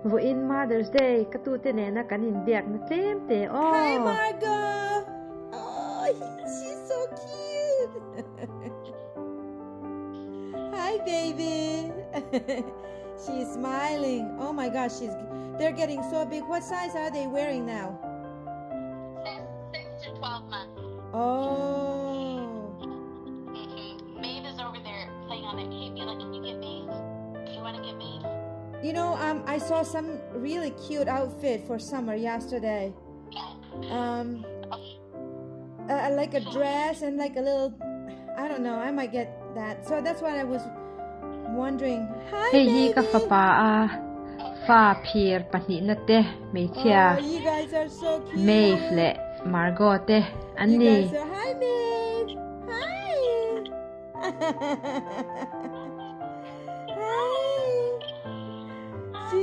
Wo in Mother's Day ka Tute ne na kanin Biakna tlem te oh. Hi Margot. Oh, she's so cute. Hi baby. She's smiling. Oh my gosh, they're getting so big. What size are they wearing now? 6 to 12 months. Oh. Maeve is over there playing on it. Hey, Mila, can you get Maeve? You want to get Maeve? You know, I saw some really cute outfit for summer yesterday. Like a dress and like a little, I don't know, I might get that. So that's what I was wondering. Hi, Hey baby. hi ka fa pa a fa phir pahni na te me chia. Oh, you guys are so cute. Maeve le Margot te You ani. guys are, hi, Maeve. Hi.